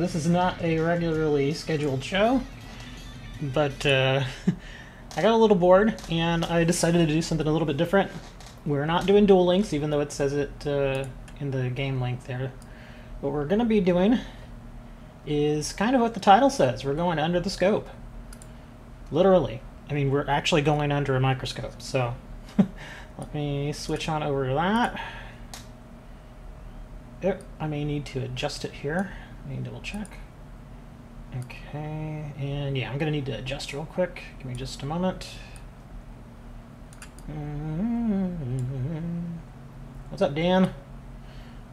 this is not a regularly scheduled show, but I got a little bored and I decided to do something a little bit different. We're not doing dual links, even though it says it in the game link there. What we're going to be doing is kind of what the title says. We're going under the scope. Literally. I mean, we're actually going under a microscope. So let me switch on over to that. I may need to adjust it here. Let me double check. Okay, and yeah, I'm going to need to adjust real quick. Give me just a moment. What's up, Dan?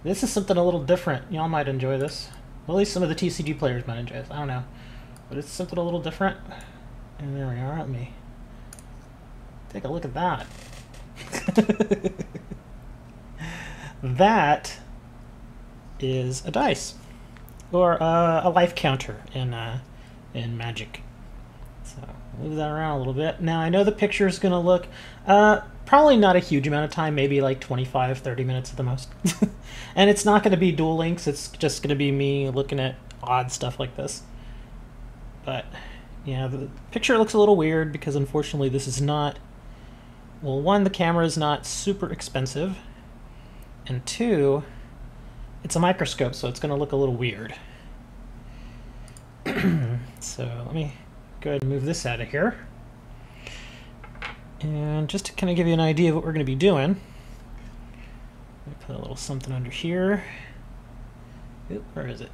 This is something a little different. Y'all might enjoy this. Well, at least some of the TCG players might enjoy this. I don't know. But it's something a little different. And there we are. Let me take a look at that. That is a dice. Or a life counter in Magic. So, move that around a little bit. Now, I know the picture is going to look probably not a huge amount of time, maybe like 25, 30 minutes at the most. And it's not going to be dual links, it's just going to be me looking at odd stuff like this. But, yeah, the picture looks a little weird because unfortunately this is not... Well, one, the camera is not super expensive. And two, it's a microscope, so it's going to look a little weird. So, let me go ahead and move this out of here. And just to kind of give you an idea of what we're going to be doing, I'm going to put a little something under here. Oop, where is it?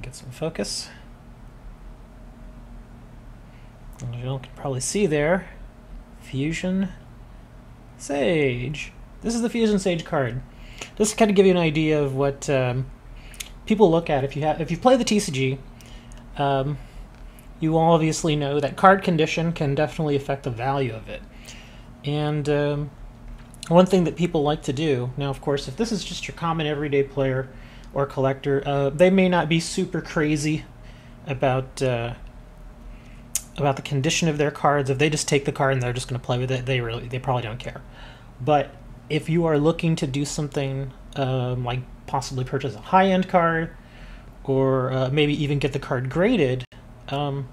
Get some focus. As you can probably see there, Fusion Sage. This is the Fusion Sage card. Just to kind of give you an idea of what people look at if you play the TCG. You obviously know that card condition can definitely affect the value of it. And one thing that people like to do, now of course if this is just your common everyday player or collector, they may not be super crazy about the condition of their cards. If they just take the card and they're just going to play with it, they probably don't care. But if you are looking to do something like possibly purchase a high-end card, or maybe even get the card graded, I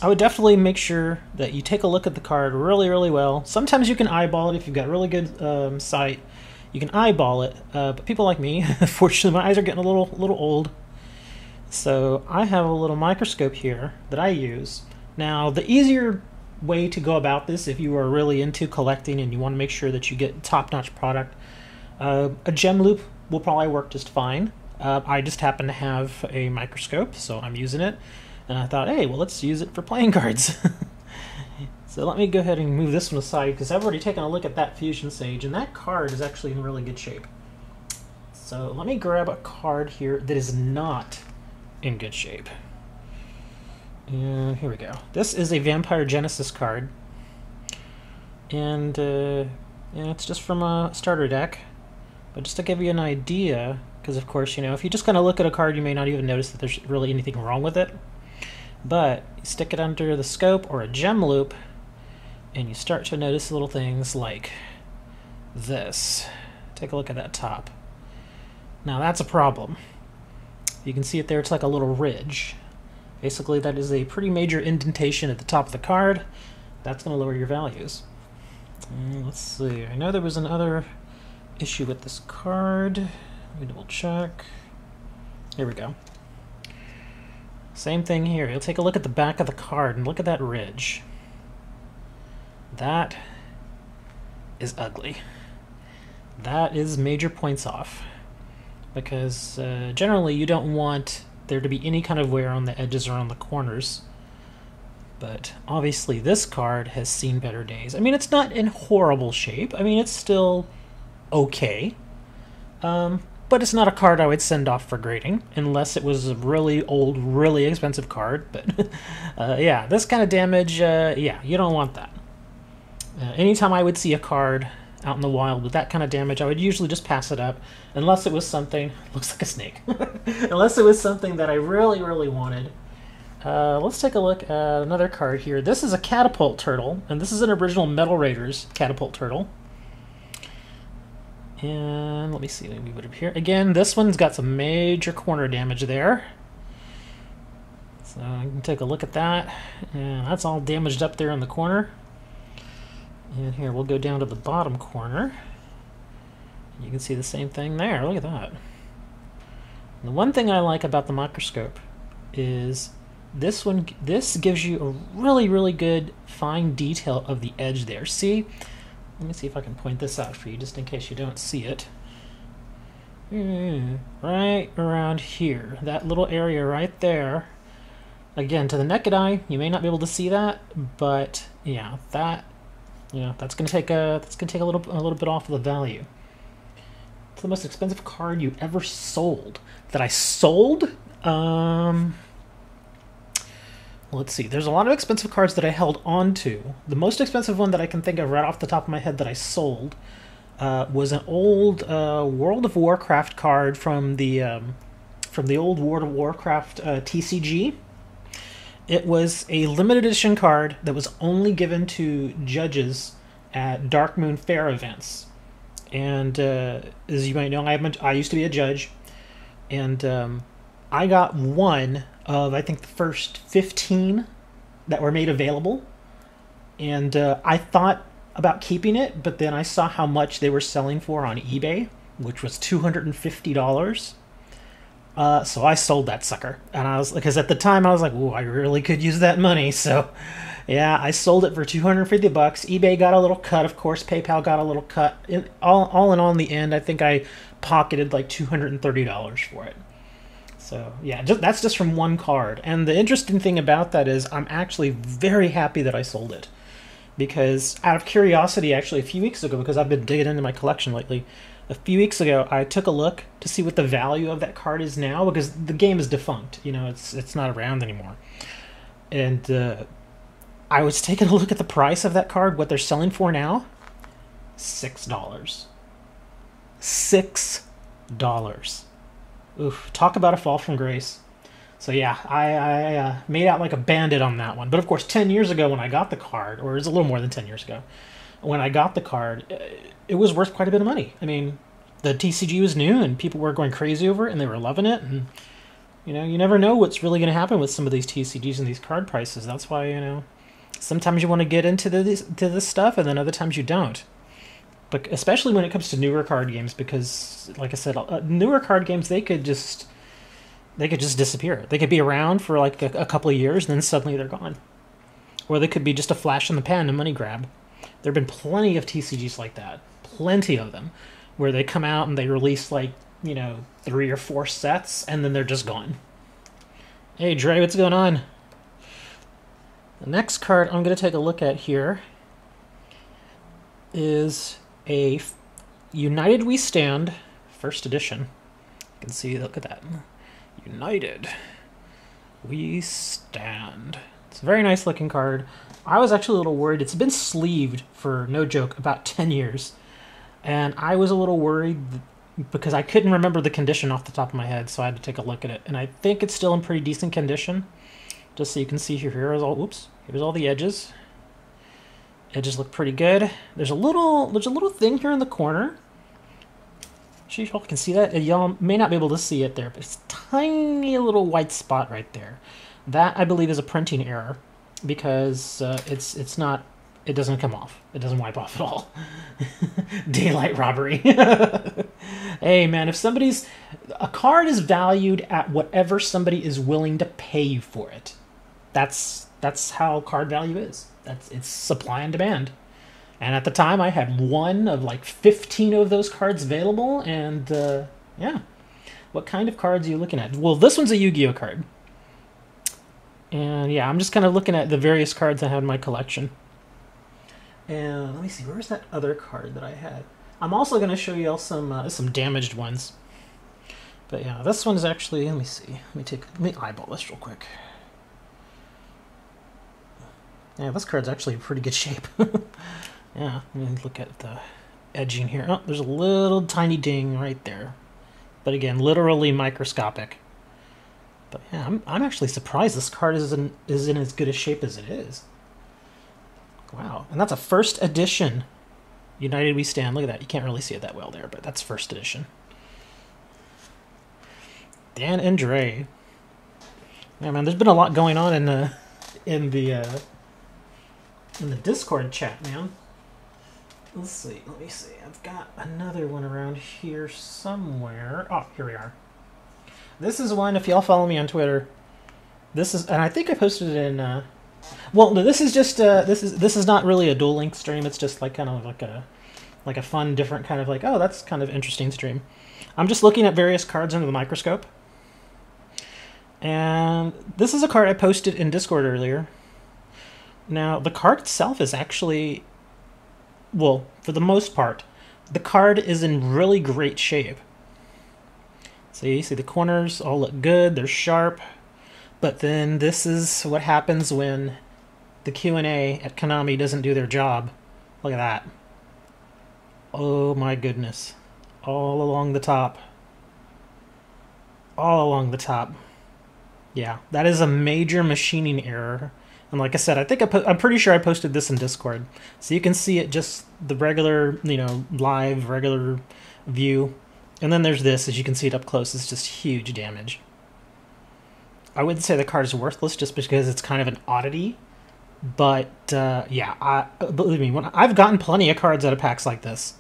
would definitely make sure that you take a look at the card really, really well. Sometimes you can eyeball it if you've got really good sight. You can eyeball it, but people like me, unfortunately, my eyes are getting a little old. So I have a little microscope here that I use. Now, the easier way to go about this, if you are really into collecting and you want to make sure that you get top-notch product, a gem loop will probably work just fine. I just happen to have a microscope, so I'm using it. And I thought, hey, well, let's use it for playing cards. So let me go ahead and move this one aside, because I've already taken a look at that Fusion Sage, and that card is actually in really good shape. So let me grab a card here that is not in good shape. And here we go. This is a Vampire Genesis card. And yeah, it's just from a starter deck. But just to give you an idea, because of course, you know, if you just kind of look at a card, you may not even notice that there's really anything wrong with it. But you stick it under the scope or a gem loop, and you start to notice little things like this. Take a look at that top. Now that's a problem. You can see it there, it's like a little ridge. Basically, that is a pretty major indentation at the top of the card. That's going to lower your values. Let's see, I know there was another issue with this card. Let me double check. Here we go. Same thing here. You'll take a look at the back of the card and look at that ridge. That is ugly. That is major points off. Because generally you don't want there to be any kind of wear on the edges or on the corners. But obviously this card has seen better days. I mean, it's not in horrible shape. I mean, it's still okay. But it's not a card I would send off for grading, unless it was a really old, really expensive card. But yeah, this kind of damage, yeah, you don't want that. Anytime I would see a card out in the wild with that kind of damage, I would usually just pass it up, unless it was something, looks like a snake, unless it was something that I really, really wanted. Let's take a look at another card here. This is a Catapult Turtle, and this is an original Metal Raiders Catapult Turtle. And let me see, let me move it up here. Again, this one's got some major corner damage there. So you can take a look at that. And that's all damaged up there in the corner. And here, we'll go down to the bottom corner. You can see the same thing there. Look at that. And the one thing I like about the microscope is this gives you a really, really good fine detail of the edge there. See? Let me see if I can point this out for you, just in case you don't see it. Right around here, that little area right there. Again, to the naked eye, you may not be able to see that, but yeah, that's gonna take a little bit off of the value. It's the most expensive card you ever sold. That I sold? Let's see. There's a lot of expensive cards that I held on to. The most expensive one that I can think of right off the top of my head that I sold was an old World of Warcraft card from the old World of Warcraft TCG. It was a limited edition card that was only given to judges at Dark Moon Fair events. And as you might know, I used to be a judge, and I got one of, I think, the first 15 that were made available. And I thought about keeping it, but then I saw how much they were selling for on eBay, which was $250. So I sold that sucker. And because at the time I was like, "Ooh, I really could use that money." So yeah, I sold it for $250. eBay got a little cut, of course. PayPal got a little cut. All in all, in the end, I think I pocketed like $230 for it. So yeah, that's just from one card. And the interesting thing about that is I'm actually very happy that I sold it. Because out of curiosity, actually a few weeks ago, because I've been digging into my collection lately, a few weeks ago I took a look to see what the value of that card is now, because the game is defunct. You know, it's not around anymore. And I was taking a look at the price of that card, what they're selling for now. $6. $6. Oof, talk about a fall from grace. So yeah, I made out like a bandit on that one. But of course, 10 years ago when I got the card, or it's a little more than 10 years ago, when I got the card, it was worth quite a bit of money. I mean, the TCG was new and people were going crazy over it and they were loving it. And, you know, you never know what's really going to happen with some of these TCGs and these card prices. That's why, you know, sometimes you want to get into this stuff and then other times you don't. But especially when it comes to newer card games, because, like I said, newer card games, they could just disappear. They could be around for like a couple of years, and then suddenly they're gone. Or they could be just a flash in the pan, a money grab. There have been plenty of TCGs like that, plenty of them, where they come out and they release like, you know, 3 or 4 sets, and then they're just gone. Hey Dre, what's going on? The next card I'm going to take a look at here is a United We Stand, first edition. You can see, look at that. United We Stand. It's a very nice looking card. I was actually a little worried. It's been sleeved for, no joke, about 10 years. And I was a little worried because I couldn't remember the condition off the top of my head, so I had to take a look at it. And I think it's still in pretty decent condition. Just so you can see here, here's all the edges. Edges look pretty good. There's a little thing here in the corner. Sure y'all can see that? Y'all may not be able to see it there, but it's a tiny little white spot right there. That, I believe, is a printing error because it doesn't come off. It doesn't wipe off at all. Daylight robbery. Hey man, a card is valued at whatever somebody is willing to pay you for it. That's how card value is. It's supply and demand. And at the time, I had one of like 15 of those cards available, and yeah. What kind of cards are you looking at? Well, this one's a Yu-Gi-Oh card. And yeah, I'm just kind of looking at the various cards I have in my collection. And let me see, where's that other card that I had? I'm also going to show you all some damaged ones. But yeah, this one's actually, let me see. Let me eyeball this real quick. Yeah, this card's actually in pretty good shape. Yeah, let me look at the edging here. Oh, there's a little tiny ding right there. But again, literally microscopic. But yeah, I'm actually surprised this card is in as good a shape as it is. Wow, and that's a first edition United We Stand. Look at that. You can't really see it that well there, but that's first edition. Dan and Dre. Yeah, man, there's been a lot going on in the Discord chat, man. Let's see. Let me see. I've got another one around here somewhere. Oh, here we are. This is one. If y'all follow me on Twitter, this is, and I think I posted it in. Well, no, this is just this is not really a Duel Link stream. It's just like kind of like a fun, different kind of like, oh, that's kind of interesting stream. I'm just looking at various cards under the microscope. And this is a card I posted in Discord earlier. Now, the card itself is actually, well, for the most part, the card is in really great shape. See the corners all look good, they're sharp. But then this is what happens when the Q&A at Konami doesn't do their job. Look at that. Oh my goodness. All along the top. All along the top. Yeah, that is a major machining error. And like I said, I think I'm pretty sure I posted this in Discord. So you can see it just the regular, live, regular view. And then there's this, as you can see it up close, it's just huge damage. I wouldn't say the card is worthless just because it's kind of an oddity. But, yeah, believe me, I've gotten plenty of cards out of packs like this.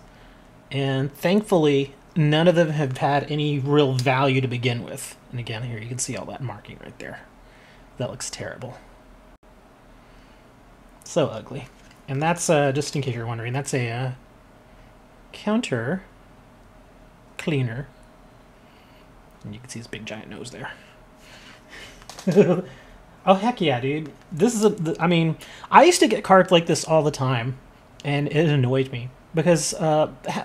And thankfully, none of them have had any real value to begin with. And again, here you can see all that marking right there. That looks terrible. So ugly. And that's, just in case you're wondering, that's a counter cleaner. And you can see his big giant nose there. Oh, heck yeah, dude. This is I mean, I used to get cards like this all the time, and it annoyed me. Because,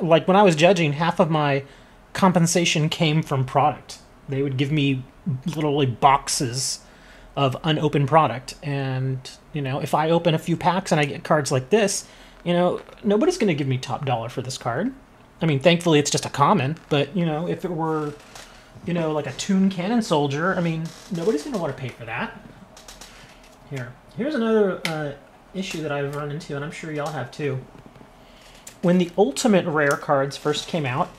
like, when I was judging, half of my compensation came from product. They would give me literally boxes of unopened product. And, if I open a few packs and I get cards like this, nobody's going to give me top dollar for this card. I mean, thankfully it's just a common, but, if it were, like a Toon Cannon Soldier, I mean, nobody's going to want to pay for that. Here's another issue that I've run into, and I'm sure y'all have too. When the Ultimate Rare cards first came out,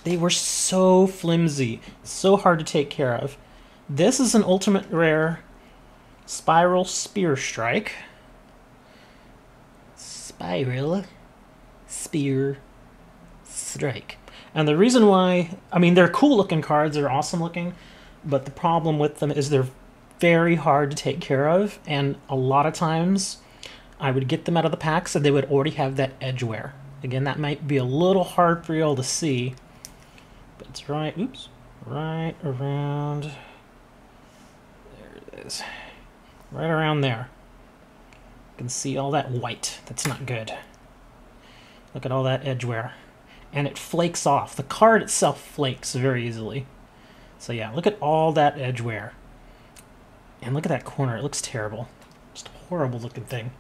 they were so flimsy, so hard to take care of. This is an Ultimate Rare Spiral Spear Strike. Spiral Spear Strike. And the reason why, I mean, they're cool looking cards, they're awesome looking, but the problem with them is they're very hard to take care of, and a lot of times I would get them out of the packs and they would already have that edge wear. Again, that might be a little hard for y'all to see, but it's right, oops, right around, there it is, right around there. You can see all that white, that's not good. Look at all that edge wear. And it flakes off. The card itself flakes very easily. So yeah, look at all that edge wear. And look at that corner, it looks terrible. Just a horrible looking thing.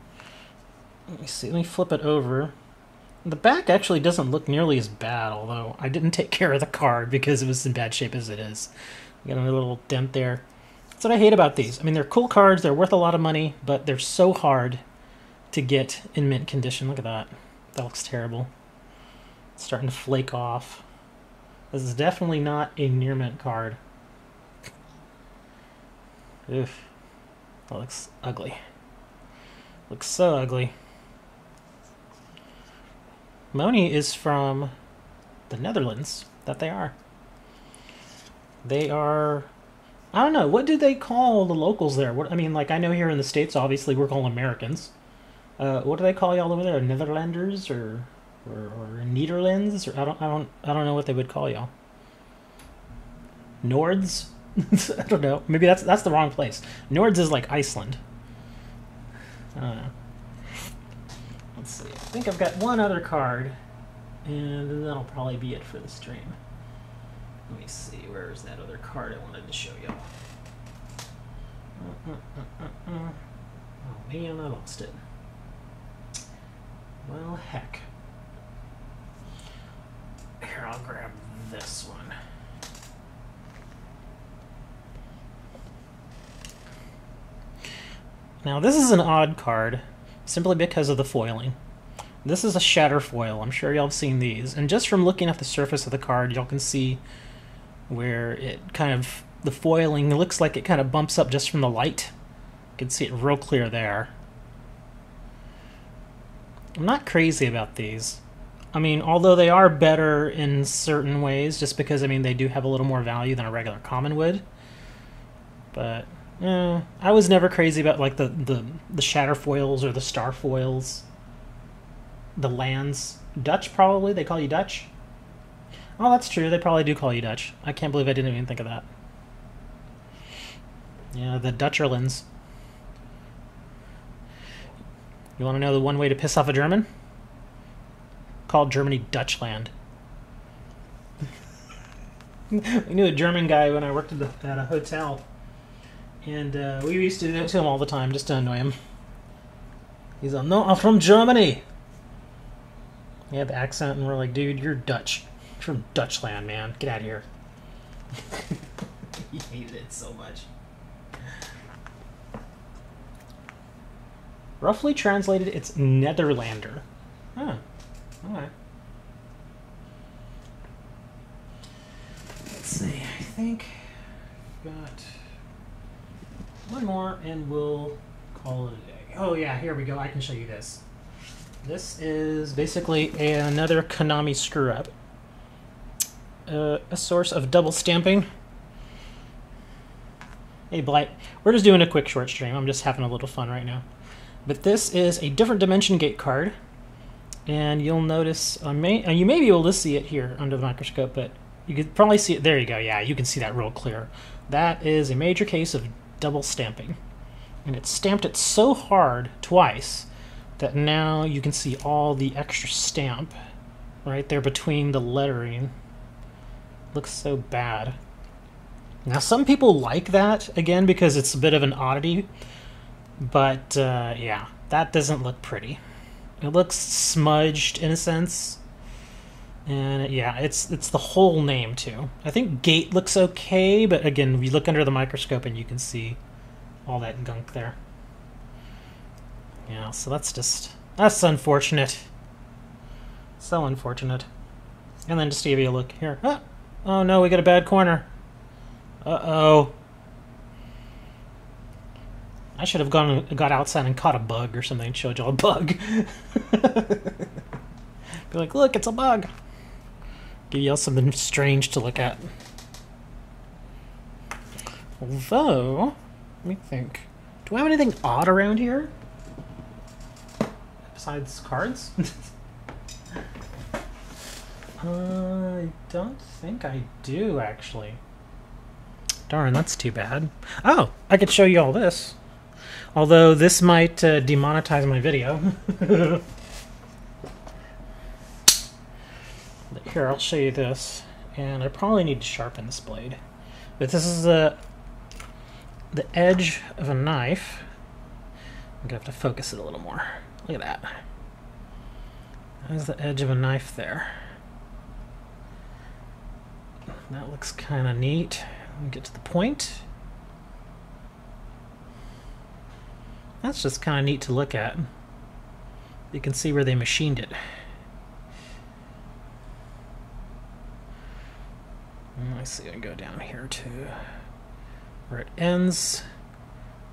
Let me see, let me flip it over. The back actually doesn't look nearly as bad, although I didn't take care of the card because it was in bad shape as it is. You got a little dent there. That's what I hate about these. I mean, they're cool cards, they're worth a lot of money, but they're so hard to get in mint condition. Look at that. That looks terrible. It's starting to flake off. This is definitely not a near mint card. Oof. That looks ugly. Looks so ugly. Moni is from the Netherlands, that they are. They are, I don't know, what do they call the locals there? What, I mean, like, I know here in the States, obviously, we're calling Americans. What do they call y'all over there? Netherlanders or Nederlands? Or I don't know what they would call y'all. Nords? I don't know. Maybe that's the wrong place. Nords is like Iceland. I don't know. Let's see. I think I've got one other card, and that'll probably be it for the stream. Let me see. Where's that other card I wanted to show y'all? Oh man, I lost it. Well, heck. Here, I'll grab this one. Now, this is an odd card, simply because of the foiling. This is a shatter foil. I'm sure y'all have seen these. And just from looking at the surface of the card, y'all can see where it kind of, the foiling looks like it kind of bumps up just from the light. You can see it real clear there. I'm not crazy about these. I mean, although they are better in certain ways, just because, I mean, they do have a little more value than a regular common would. But, I was never crazy about, like, the shatter foils or the star foils. The lands. Dutch, probably? They call you Dutch? Oh, that's true. They probably do call you Dutch. I can't believe I didn't even think of that. Yeah, the Dutcherlands. You want to know the one way to piss off a German? Called Germany Dutchland. I knew a German guy when I worked at a hotel. And we used to do that to him all the time, just to annoy him. He's like, no, I'm from Germany. He had the accent, and we're like, dude, you're Dutch. You're from Dutchland, man. Get out of here. He hated it so much. Roughly translated, it's Netherlander. Huh. Okay. Let's see. I think I've got one more, and we'll call it a day. Oh, yeah, here we go. I can show you this. This is basically another Konami screw-up. A source of double stamping. Hey, Blight. We're just doing a quick short stream. I'm just having a little fun right now. But this is a different dimension gate card. And you'll notice, you may be able to see it here under the microscope, but you could probably see it. There you go. Yeah, you can see that real clear. That is a major case of double stamping. And it stamped it so hard twice that now you can see all the extra stamp right there between the lettering. Looks so bad. Now some people like that, again, because it's a bit of an oddity, but yeah, that doesn't look pretty. It looks smudged in a sense, and yeah, it's the whole name too. I think Gate looks okay, but again, if you look under the microscope and you can see all that gunk there. Yeah, so that's unfortunate. So unfortunate. And then just to give you a look here. Oh no, we got a bad corner. Uh-oh. I should have got outside and caught a bug or something and showed y'all a bug. Be like, look, it's a bug. Give y'all something strange to look at. Although, let me think. Do I have anything odd around here? Besides cards? I don't think I do, actually. Darn, that's too bad. Oh, I could show you all this. Although this might demonetize my video. Here, I'll show you this. And I probably need to sharpen this blade. But this is the edge of a knife. I'm going to have to focus it a little more. Look at that. There's the edge of a knife there. That looks kind of neat. Let me get to the point. That's just kind of neat to look at. You can see where they machined it. Let's see, I can go down here to where it ends.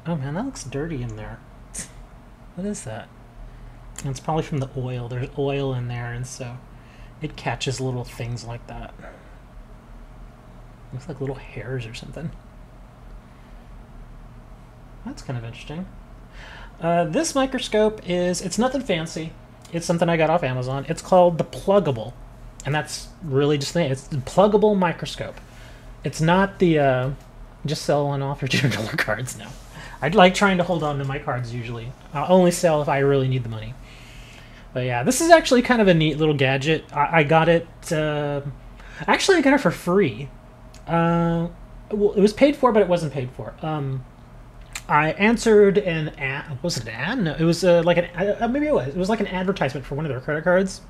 Oh man, that looks dirty in there. What is that? And it's probably from the oil. There's oil in there, and so it catches little things like that. Looks like little hairs or something. That's kind of interesting. This microscope it's nothing fancy. It's something I got off Amazon. It's called the Pluggable. And that's really just the name. It's the Pluggable microscope. It's not the just selling off your $200 cards now. I'd like trying to hold on to my cards usually. I'll only sell if I really need the money. But yeah, this is actually kind of a neat little gadget. I got it... actually, I got it for free. Well, it was paid for, but it wasn't paid for. I answered an ad. Was it an ad? No, it was like an. Maybe it was. It was like an advertisement for one of their credit cards.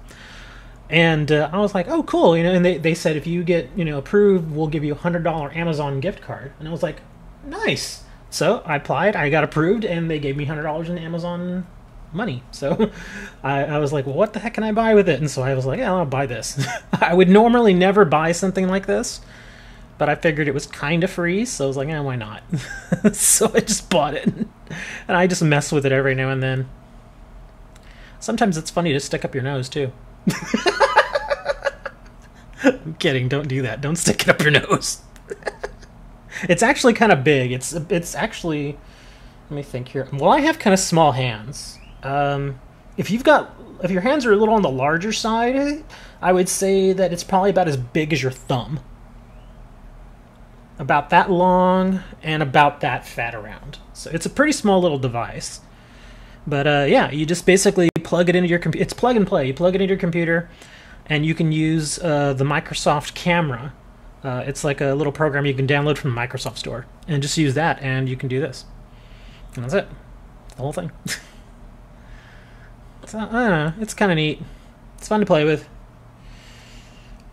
And I was like, oh, cool, you know. And they said if you get approved, we'll give you a $100 Amazon gift card. And I was like, nice. So I applied. I got approved, and they gave me $100 in Amazon money. So I was like, well, what the heck can I buy with it? And so I was like, yeah, I'll buy this. I would normally never buy something like this, but I figured it was kind of free, so I was like, eh, why not? So I just bought it, and I just mess with it every now and then. Sometimes it's funny to stick up your nose, too. I'm kidding, don't do that. Don't stick it up your nose. It's actually kind of big. It's actually... Let me think here. Well, I have kind of small hands. If your hands are a little on the larger side, I would say that it's probably about as big as your thumb. About that long and about that fat around. So it's a pretty small little device. But yeah, you just basically plug it into your computer. It's plug and play. You plug it into your computer, and you can use the Microsoft Camera. It's like a little program you can download from the Microsoft Store, and just use that, and you can do this. And that's it. The whole thing. So, I don't know. It's kind of neat. It's fun to play with.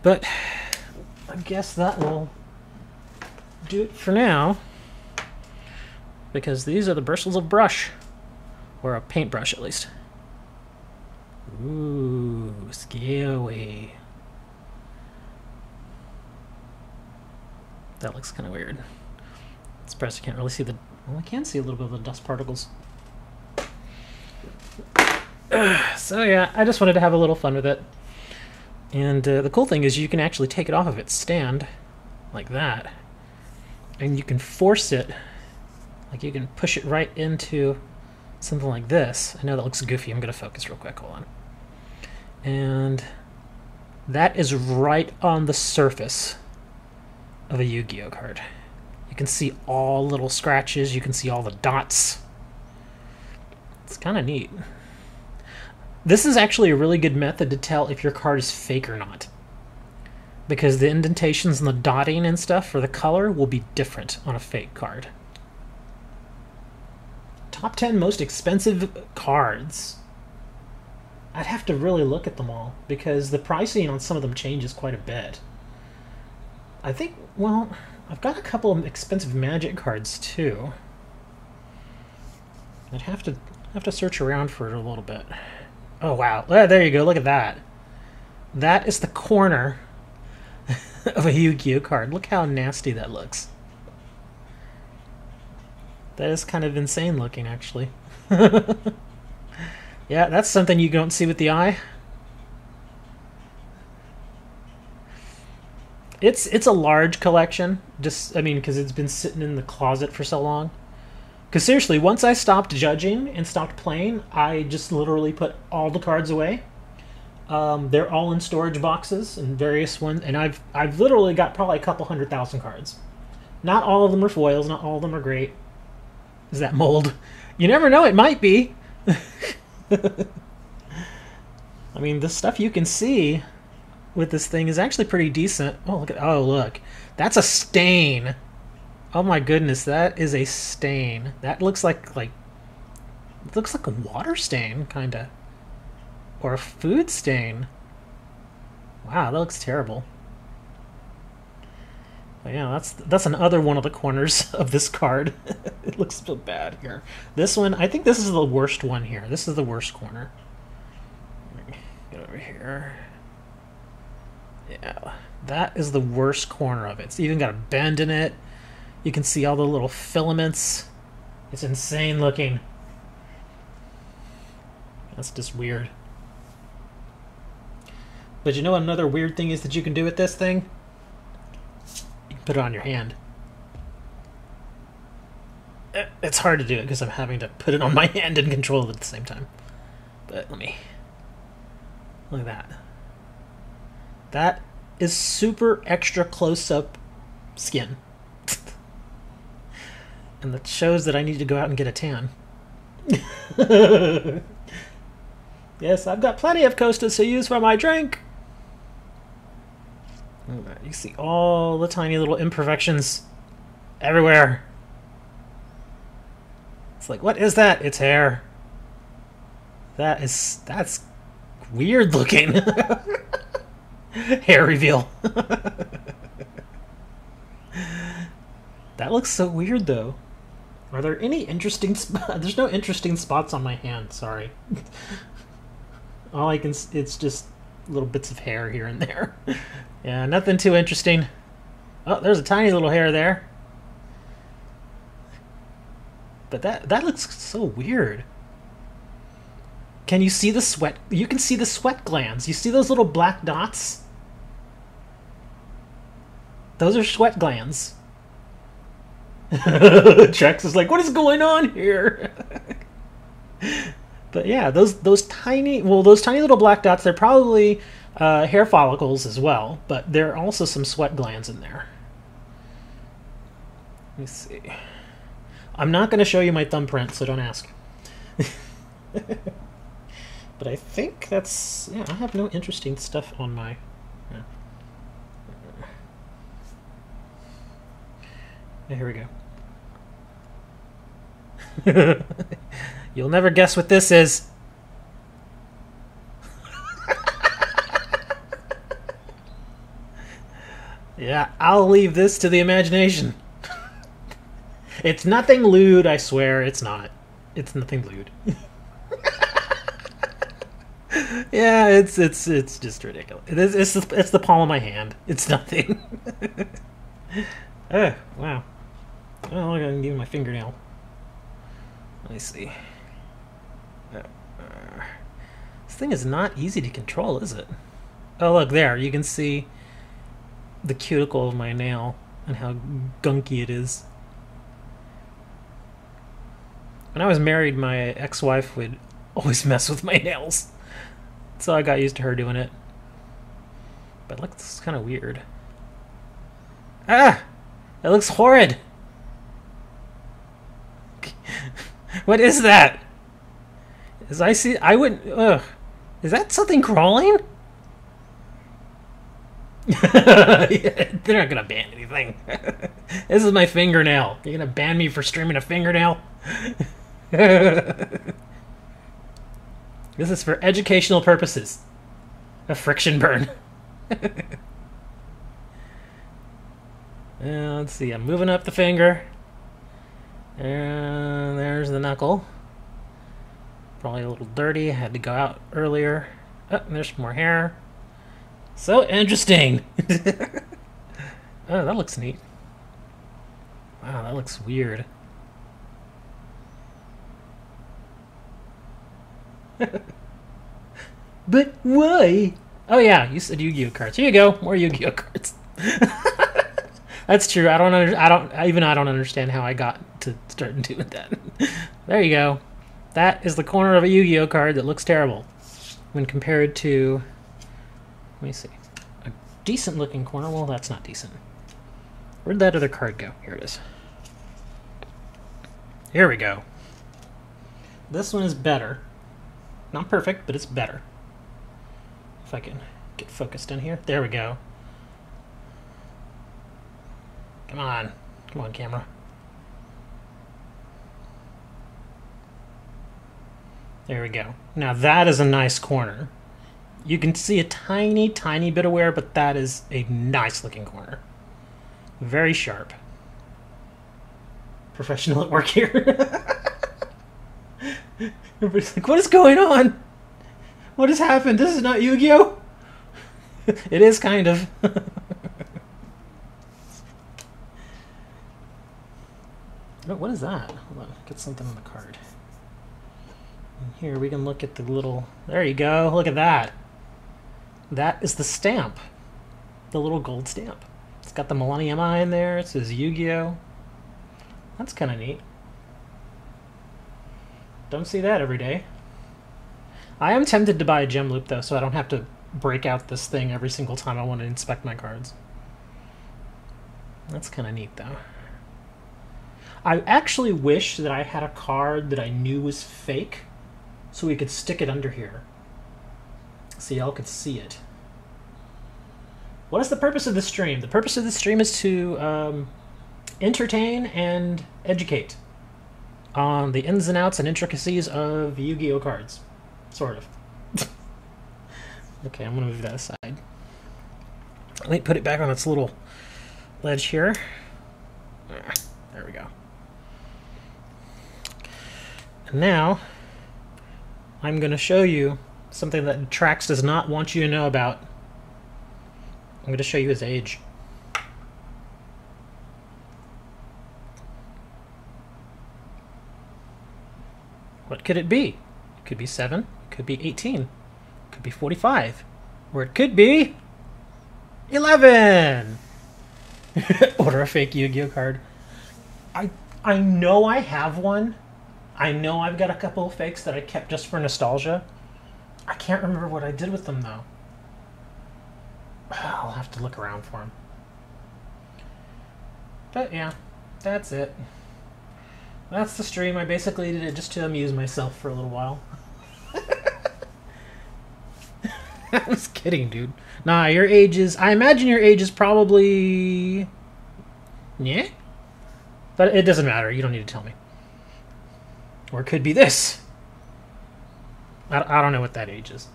But I guess that will do it for now, because these are the bristles of brush, or a paintbrush at least. Ooh, scary. That looks kind of weird. I'm surprised I can't really see the... Well, I can see a little bit of the dust particles. So yeah, I just wanted to have a little fun with it. And the cool thing is you can actually take it off of its stand, like that. And you can force it, like you can push it right into something like this. I know that looks goofy. I'm going to focus real quick. Hold on. And that is right on the surface of a Yu-Gi-Oh card. You can see all little scratches. You can see all the dots. It's kind of neat. This is actually a really good method to tell if your card is fake or not, because the indentations and the dotting and stuff for the color will be different on a fake card. Top 10 most expensive cards. I'd have to really look at them all, because the pricing on some of them changes quite a bit. I think, well, I've got a couple of expensive Magic cards too. I'd have to search around for it a little bit. Oh wow, there you go, look at that. That is the corner of a Yu-Gi-Oh card. Look how nasty that looks. That is kind of insane looking, actually. Yeah, that's something you don't see with the eye. It's a large collection, I mean, because it's been sitting in the closet for so long. Because seriously, once I stopped judging and stopped playing, I just literally put all the cards away. They're all in storage boxes and various ones, and I've literally got probably a couple 100,000 cards. Not all of them are foils, not all of them are great. Is that mold? You never know, it might be. I mean, the stuff you can see with this thing is actually pretty decent. Oh, look. That's a stain. Oh my goodness, that is a stain. That looks like it looks like a water stain, kinda. Or a food stain. Wow, that looks terrible. But yeah, that's another one of the corners of this card. It looks so bad here. This one, I think this is the worst one here. This is the worst corner. Let me get over here. Yeah, that is the worst corner of it. It's even got a bend in it. You can see all the little filaments. It's insane looking. That's just weird. But you know what another weird thing is that you can do with this thing? You can put it on your hand. It's hard to do it because I'm having to put it on my hand and control it at the same time. But look at that. That is super extra close-up skin. And that shows that I need to go out and get a tan. Yes, I've got plenty of Costas to use for my drink. You see all the tiny little imperfections everywhere. It's like, what is that? It's hair. That's weird looking. Hair reveal. That looks so weird though. Are there any interesting spots? There's no interesting spots on my hand, sorry. All I can... It's just little bits of hair here and there. Yeah, nothing too interesting. Oh, there's a tiny little hair there. But that looks so weird. Can you see the sweat? You can see the sweat glands. You see those little black dots? Those are sweat glands. Trex is like, what is going on here? But yeah, those tiny little black dots, they're probably hair follicles as well, but there are also some sweat glands in there. Let me see. I'm not going to show you my thumbprint, so don't ask. But I think that's... Yeah, I have no interesting stuff on my... Yeah, here we go. You'll never guess what this is. Yeah, I'll leave this to the imagination. It's nothing lewd, I swear. It's not. It's nothing lewd. Yeah, it's just ridiculous. It's the palm of my hand. It's nothing. Oh, wow. Oh, look, I can give my fingernail. Let me see. This thing is not easy to control, is it? Oh, look there. You can see the cuticle of my nail and how gunky it is. When I was married, my ex-wife would always mess with my nails. So I got used to her doing it. But look, this is kind of weird. Ah! That looks horrid! What is that? I wouldn't... Ugh. Is that something crawling? They're not gonna ban anything. This is my fingernail. You're gonna ban me for streaming a fingernail? This is for educational purposes. A friction burn. Let's see, I'm moving up the finger. And there's the knuckle. Probably a little dirty. I had to go out earlier. Oh, there's more hair. So interesting. Oh, that looks neat. Wow, that looks weird. But why? Oh yeah, you said Yu-Gi-Oh cards. Here you go, more Yu-Gi-Oh cards. That's true. I don't understand how I got to start doing that. There you go. That is the corner of a Yu-Gi-Oh card that looks terrible when compared to, let me see, a decent looking corner. Well, that's not decent. Where'd that other card go? Here it is. Here we go. This one is better. Not perfect, but it's better. If I can get focused in here. There we go. Come on. Come on, camera. There we go. Now that is a nice corner. You can see a tiny, tiny bit of wear, but that is a nice looking corner. Very sharp. Professional at work here. Everybody's like, what is going on? What has happened? This is not Yu-Gi-Oh! It is kind of. Oh, what is that? Hold on, get something on the card. And here we can look at the little... There you go, look at that. That is the stamp. The little gold stamp. It's got the Millennium Eye in there. It says Yu-Gi-Oh! That's kind of neat. Don't see that every day. I am tempted to buy a gem loop, though, so I don't have to break out this thing every single time I want to inspect my cards. That's kind of neat, though. I actually wish that I had a card that I knew was fake, so we could stick it under here, so y'all could see it. What is the purpose of this stream? The purpose of this stream is to entertain and educate on the ins and outs and intricacies of Yu-Gi-Oh cards. Sort of. Okay, I'm going to move that aside. Let me put it back on its little ledge here. There we go. And now, I'm going to show you something that Trax does not want you to know about. I'm going to show you his age. What could it be? It could be 7, it could be 18, it could be 45, or it could be 11! Order a fake Yu-Gi-Oh card. I know I have one. I know I've got a couple of fakes that I kept just for nostalgia. I can't remember what I did with them, though. I'll have to look around for them. But yeah, that's it. That's the stream. I basically did it just to amuse myself for a little while. I was kidding, dude. Nah, your age is... I imagine your age is probably... Yeah? But it doesn't matter. You don't need to tell me. Or it could be this. I don't know what that age is.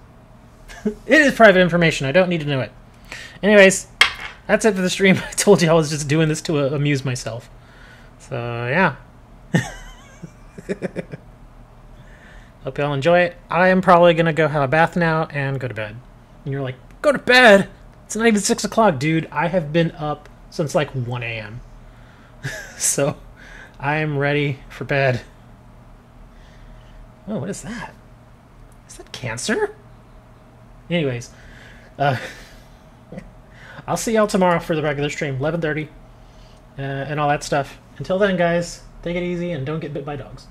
It is private information. I don't need to know it. Anyways, that's it for the stream. I told you I was just doing this to amuse myself. So, yeah. Hope y'all enjoy it. I am probably going to go have a bath now and go to bed. And you're like, go to bed? It's not even 6 o'clock, dude. I have been up since like 1 a.m. So, I am ready for bed. Oh, what is that? Is that cancer? Anyways, I'll see y'all tomorrow for the regular stream, 11:30, and all that stuff. Until then, guys, take it easy and don't get bit by dogs.